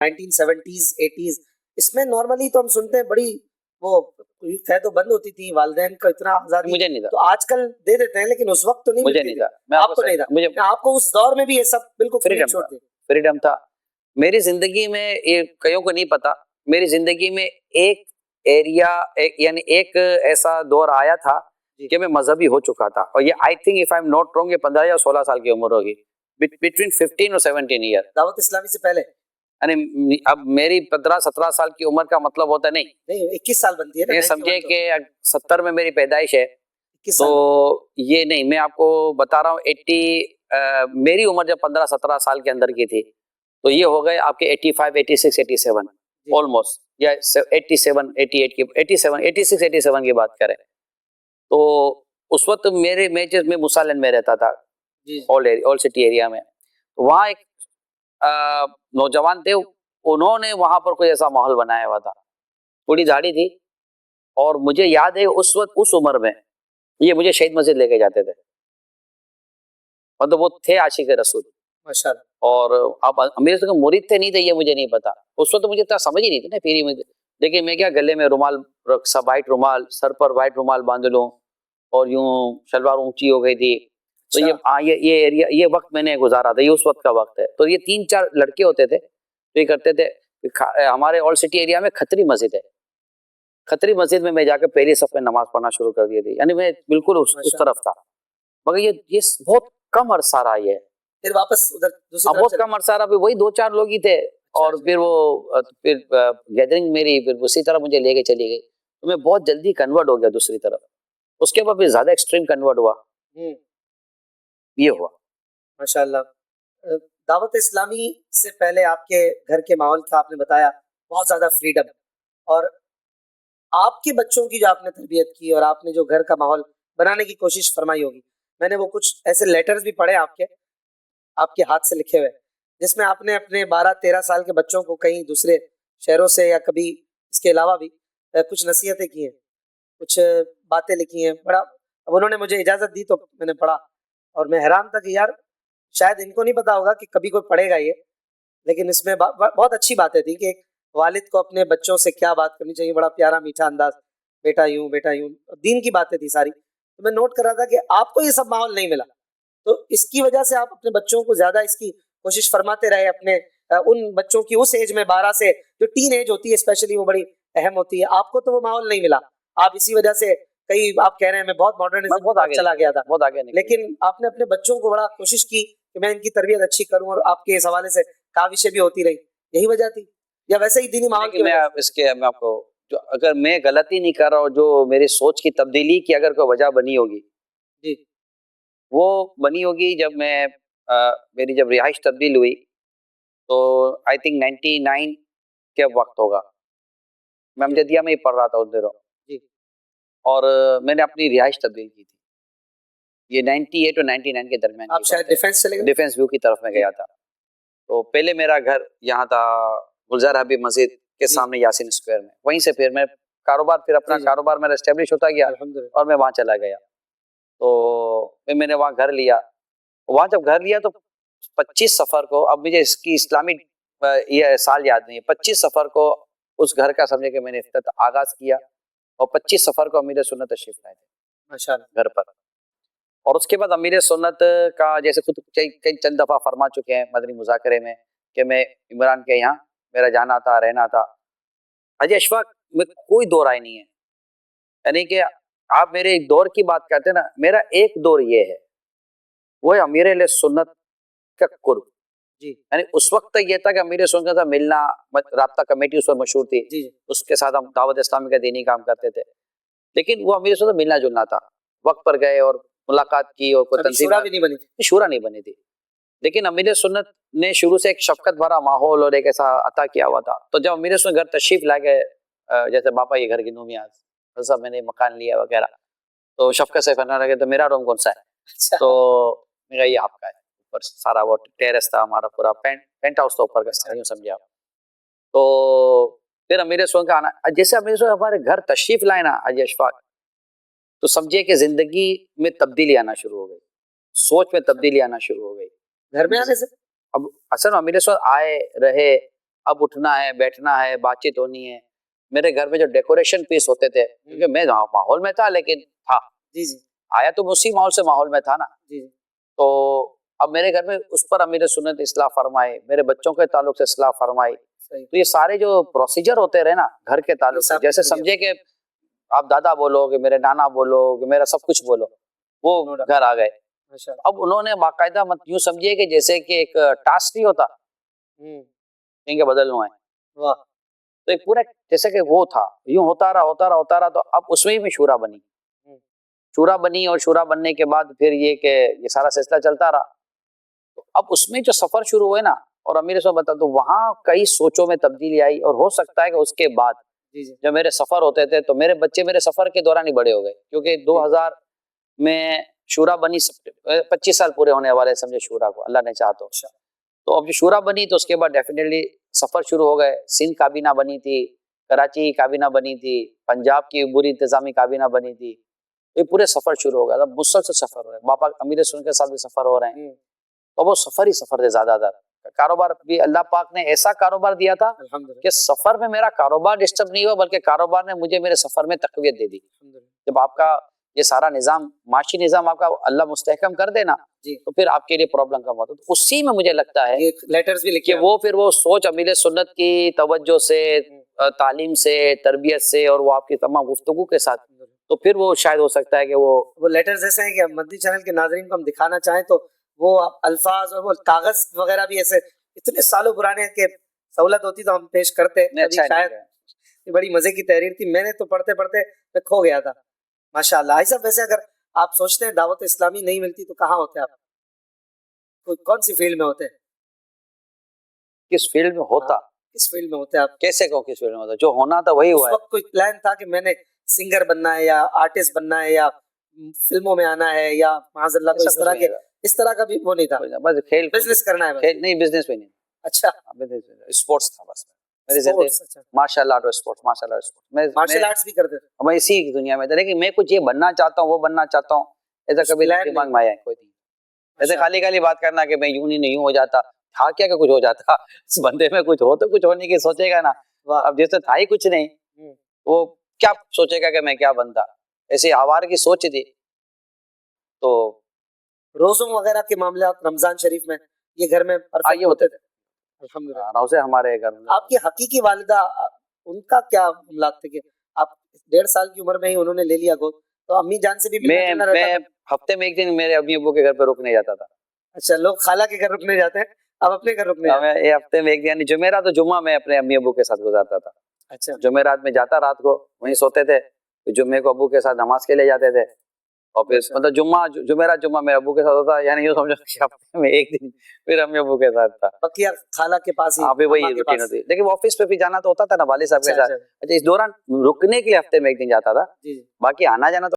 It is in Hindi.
1970s 80s इसमें नॉर्मली तो हम सुनते हैं बड़ी वो खैर तो बंद होती थी, वालिदैन का इतना आजादी मुझे नहीं था, तो आजकल दे देते हैं, लेकिन उस वक्त तो नहीं मुझे मिलती नहीं थी। था, मैं आपको नहीं था, मुझे आपको उस दौर में भी ये सब बिल्कुल फ्री फ्रीडम छोड़ था, दी। फ्रीडम था। मेरी जिंदगी में, ये कईयों को नहीं पता, मेरी जिंदगी में एक एरिया यानी एक ऐसा दौर आया था कि मैं मजहबी हो चुका था, और ये I think if I am not wrong ये 15 या 16 साल की उम्र होगी, बिटवीन 15 और 17 ईयर। दावत इस्लामी से पहले? यानी अब मेरी 15-17 साल की उम्र का मतलब होता नहीं, 21 साल बनती है ना, ये समझिए कि 70 में मेरी पैदाइश है, तो ये नहीं, मैं आपको बता रहा हूँ 80 मेरी उम्र जब 15-17 साल के अंदर की थी, तो ये हो गए आपके 85, 86, 87 ऑलमोस्ट, या 87, 88 की 87, 86, 87 की बात करें, तो उस वक्त मैं मुसालन में रहता था, ऑल सिटी एरिया में। वहाँ एक नौजवान थे, उन्होंने वहां पर कोई ऐसा माहौल बनाया हुआ था, थोड़ी दाढ़ी थी, और मुझे याद है उस वक्त उस उम्र में ये मुझे शहीद मस्जिद लेके जाते थे, मतलब वो थे आशिक रसूल माशाल्लाह। और आप मेरे से मुरीद थे नहीं थे ये मुझे नहीं पता, उस वक्त तो मुझे इतना समझ ही नहीं थी ना पीरी में। देखिए मैं क्या, गले में रुमाल, सब वाइट रुमाल, सर पर वाइट रुमाल बांध लूं और यूं शलवार ऊंची हो गई थी, तो ये एरिया, ये वक्त मैंने गुजारा था, ये उस वक्त का वक्त है। तो ये 3-4 लड़के होते थे तो ये करते थे, हमारे ऑल सिटी एरिया में खतरी मस्जिद है, खतरी मस्जिद में मैं जाकर पहली सफ में नमाज पढ़ना शुरू कर दी थी, यानी मैं बिल्कुल उस तरफ था। मगर ये बहुत कम अरसा रहा, ये फिर वापस उधर बहुत कम अरसा रहा, वही 2-4 लोग ही थे, और फिर वो फिर गैदरिंग मेरी फिर उसी तरह मुझे लेके चली गई, तो मैं बहुत जल्दी कन्वर्ट हो गया दूसरी तरफ। उसके बाद फिर ज्यादा एक्सट्रीम कन्वर्ट हुआ, ये हुआ। माशाल्लाह। दावत इस्लामी से पहले आपके घर के माहौल का आपने बताया बहुत ज्यादा फ्रीडम, और आपके बच्चों की जो आपने तरबियत की और आपने जो घर का माहौल बनाने की कोशिश फरमाई होगी, मैंने वो कुछ ऐसे लेटर्स भी पढ़े आपके हाथ से लिखे हुए, जिसमें आपने अपने 12-13 साल के बच्चों को कहीं दूसरे शहरों से या कभी इसके अलावा भी कुछ नसीहतें की हैं, कुछ बातें लिखी हैं। बड़ा, अब उन्होंने मुझे इजाजत दी तो मैंने पढ़ा, और मैं हैरान था कि यार शायद इनको नहीं पता होगा कि कभी कोई पढ़ेगा ये, लेकिन इसमें बहुत अच्छी बातें थी कि एक वालिद को अपने बच्चों से क्या बात करनी चाहिए, बड़ा प्यारा मीठा अंदाज, बेटा यूं दीन की बातें थी सारी। तो मैं नोट कर रहा था कि आपको ये सब माहौल नहीं मिला, तो इसकी वजह से आप अपने बच्चों को ज्यादा इसकी कोशिश फरमाते रहे, अपने उन बच्चों की उस एज में 12 से जो टीन एज होती है स्पेशली, वो बड़ी अहम होती है, आपको तो वो माहौल नहीं मिला। आप इसी वजह से कई, आप कह रहे हैं मैं बहुत मॉडर्निज्म बहुत आगे चला गया था, बहुत आगे, लेकिन आपने अपने बच्चों को बड़ा कोशिश की कि मैं इनकी तरबियत अच्छी करूं, और आपके इस हवाले से काविशें भी होती रही, यही वजह थी या वैसे ही दीनी माहौल की वजह? मैं आपको, जो अगर मैं गलती नहीं कर रहा हूँ, जो मेरी सोच की तब्दीली की अगर कोई वजह बनी होगी जी, वो बनी होगी जब मैं मेरी जब रिहाइश तब्दील हुई, तो आई थिंक 99 के वक्त होगा, मैं अमजदिया में ही पढ़ रहा था उस दिनों जी, और मैंने अपनी रिहाइश तब्दील की थी, ये 98 और 99 के दरमियान। आप शायद डिफेंस चले गए? डिफेंस व्यू की तरफ में गया था, तो पहले मेरा घर यहाँ था गुलजार हबीब मस्जिद के सामने यासीन स्क्वायर में, वहीं से फिर मैं कारोबार, फिर अपना कारोबार मेरा एस्टेब्लिश होता गया और मैं वहाँ चला गया, तो फिर मैंने वहाँ घर लिया। वहाँ जब घर लिया तो 25 सफर को, अब मुझे इसकी इस्लामिक ये साल याद नहीं है, 25 सफर को उस घर का समझे कि मैंने आगाज किया, और 25 सफर को अमीर सुन्नत तशरीफ लाए थे माशाअल्लाह घर पर। और उसके बाद अमीर सुन्नत का जैसे खुद कई चंद दफा फरमा चुके हैं मदनी मुज़ाकरे में कि मैं इमरान के यहाँ मेरा जाना था, रहना था। हाजी अशफाक में कोई दो राय नहीं है, यानी कि आप मेरे एक दौर की बात करते हैं ना, मेरा एक दौर ये है, वो है अमीर सुन्नत का कुर्ब जी, यानी उस वक्त तक ये था कि अमीर सुन्नत का मिलना, राब्ता कमेटी उस वक्त मशहूर थी जी, उसके साथ हम दावत इस्लामी का दीनी काम करते थे, लेकिन वो अमीर सुन्नत मिलना जुलना था, वक्त पर गए और मुलाकात की, और कोई तंजीम शूरा भी नहीं बनी थी, शूरा नहीं बनी थी, लेकिन अमीर सुन्नत ने शुरू से एक शफकत भरा माहौल और एक ऐसा अता किया हुआ था। तो जब अमीर सुन्नत घर तशरीफ ला गए, जैसे पापा ये घर की नूमियाज सब मैंने मकान लिया वगैरह, तो शफकत से फरमाने लगे तो मेरा रूम कौन सा है? अच्छा। तो मेरा ये आपका है, ऊपर सारा वो टेरेस था हमारा, पूरा पेंट हाउस था ऊपर का, समझे आप। तो फिर अमीर सुन्नत का आना, जैसे अमीर सुन्नत हमारे घर तशरीफ लाए ना हाजी अशफाक, तो समझिए कि जिंदगी में तब्दीली आना शुरू हो गई, सोच में तब्दीली आना शुरू हो गई घर में आने से। अब असल अमीर सुन्नत आए रहे, अब उठना है, बैठना है, बातचीत होनी है। मेरे घर में जो डेकोरेशन पीस होते थे, क्योंकि मैं माहौल में था लेकिन था, जी जी आया तो उसी माहौल से माहौल में था ना। जी तो अब मेरे घर में उस पर अमीर सुन्नत इस्लाह फरमाए, मेरे बच्चों के ताल्लुक से इस्लाह फरमाई। सही तो ये सारे जो प्रोसीजर होते रहे ना घर के ताल्लुक से, सब जैसे बढ़िया। समझे कि आप दादा बोलो कि मेरे नाना बोलो कि मेरा सब कुछ बोलो, वो No doubt. घर आ गए। माशाल्लाह अब उन्होंने बाकायदा मत यूं समझिए कि जैसे कि एक टास्क नहीं होता हम्म इनके बदलना है, वाह तो एक पूरा जैसे कि वो था, यूं होता रहा, तो अब उसमें ही मैं शूरा बनी। हम्म, शूरा बनी और शूरा बनने के बाद फिर ये सारा सिलसिला चलता रहा। तो अब उसमें जो सफर शुरू हुए ना, और अमीर साहब बता तो वहां कई सोचों में तब्दीली आई, और हो सकता है कि उसके बाद जी जी जब मेरे सफर होते थे तो मेरे बच्चे मेरे सफर के दौरान ही बड़े हो गए, क्योंकि 2000 में शूरा बनी, 25 साल पूरे होने वाले समझे शूरा को, अल्लाह ने चाहा तो अब जो शूरा बनी तो उसके बाद डेफिनेटली सफर शुरू हो गए। सिंध काबीना बनी थी, कराची की काबीना बनी थी, पंजाब की बुरी इंतजामी काबीना बनी थी। तो ये पूरे सफर शुरू हो गया, अब मुसलसल सफर हो रहे हैं, बापा अमीर सुन के साथ भी सफर हो रहे हैं। तो वो सफर ही सफर थे ज्यादातर। कारोबार भी अल्लाह पाक ने ऐसा कारोबार दिया था अल्हम्दुलिल्लाह कि सफर में मेरा कारोबार डिस्टर्ब नहीं हुआ, बल्कि कारोबार ने मुझे मेरे सफर में तकवीत दे दी। अल्हम्दुलिल्लाह जब आपका ये सारा निजाम, माशी निजाम आपका अल्लाह मुस्तहकम कर देना, जी तो फिर आपके लिए प्रॉब्लम कम होता है। तो उसी में मुझे लगता है ये लेटर्स भी लिखे कि वो फिर वो सोच अमीर सुन्नत की तवज्जो से, तालीम से, तरबियत से, और वो आपकी तमाम गुफ्तगू के साथ, तो फिर वो शायद हो सकता है कि वो लेटर्स ऐसे हैं कि मदनी चैनल के नाजरीन को हम दिखाना चाहें तो वो अल्फाज और वो कागज वगैरह भी ऐसे इतने सालों पुराने हैं कि सहूलत होती तो हम पेश करते। नहीं, कभी अच्छा शायद ये बड़ी मजे की तहरीर थी, मैंने तो पढ़ते पढ़ते मैं खो गया था। माशाल्लाह। ऐसा वैसे अगर आप सोचते हैं दावत इस्लामी नहीं मिलती तो कहाँ होते आप, कौन सी फील्ड में होते हैं, किस फील्ड में होता, किस फील्ड में होते हैं आप? कैसे कहूँ किस फील्ड में होता, जो होना था वही उस हुआ है। वक्त कोई प्लान था कि मैंने सिंगर बनना है या आर्टिस्ट बनना है या फिल्मों में आना है या माज़अल्लाह कोई ऐसा कुछ नहीं था। इस तरह का भी वो नहीं था, बस खेल बिजनेस करना है बस। खेल नहीं, बिजनेस में नहीं, अच्छा स्पोर्ट्स था बस। मेरी स्पोर्ट्स, जिंदगी अच्छा मार्शल आर्ट और sports, martial art sports. Martial arts भी करते थे। मैं इसी की दुनिया में था, लेकिन मैं कुछ ये बनना चाहता हूँ, वो बनना चाहता हूँ, ऐसा कुछ कभी plan दिमाग नहीं। में आया है कोई नहीं। ऐसे अच्छा। खाली खाली बात करना कि मैं यूं नहीं हो जाता, था क्या कि कुछ हो जाता। इस बंदे में कुछ हो तो कुछ होने की सोचेगा ना। वाह। अब जैसे था ही कुछ नहीं, वो क्या सोचेगा कि मैं क्या बनता, ऐसी आवार की सोच थी। तो रोजों वगैरह के मामले रमजान शरीफ में ये घर में परफेक्ट ये होते थे अल्हम्दुलिल्लाह। रोजे हमारे घर में। आपकी हकीकी वालिदा, उनका क्या मामला थे कि आप 1.5 साल की उम्र में ही उन्होंने ले लिया गोद, तो अम्मी जान से भी मिलना जुलना रहता मैं था? हफ्ते में एक दिन मेरे अम्मी अब्बू के घर पे रुकने जाता था। अच्छा, लोग खाला के घर रुकने जाते हैं, अब अपने घर रुकने जाते हैं। मैं ये हफ्ते में एक दिन, यानी जुमेरात तो जुम्मा मैं अपने अम्मी अब्बू के साथ गुजारता था। अच्छा जुमेरात में जाता, रात को वहीं सोते थे, फिर जुम्मे को अब्बू के साथ नमाज के लिए जाते थे, और फिर मतलब जुमेरात जुम्मा मेरे अब्बू के साथ होता, यानी यूं समझो कि हफ्ते में एक दिन फिर अम्मी अब्बू के साथ था। बकिया खाला के पास ही, हाँ भी वही अम्मा के रूटीन पास। होती, लेकिन ऑफिस पे भी जाना तो होता था ना वाले साहब के अच्छा साथ। अच्छा अच्छा, इस दौरान रुकने के लिए हफ्ते में एक दिन जाता था, जी जी। बाकी आना जाना तो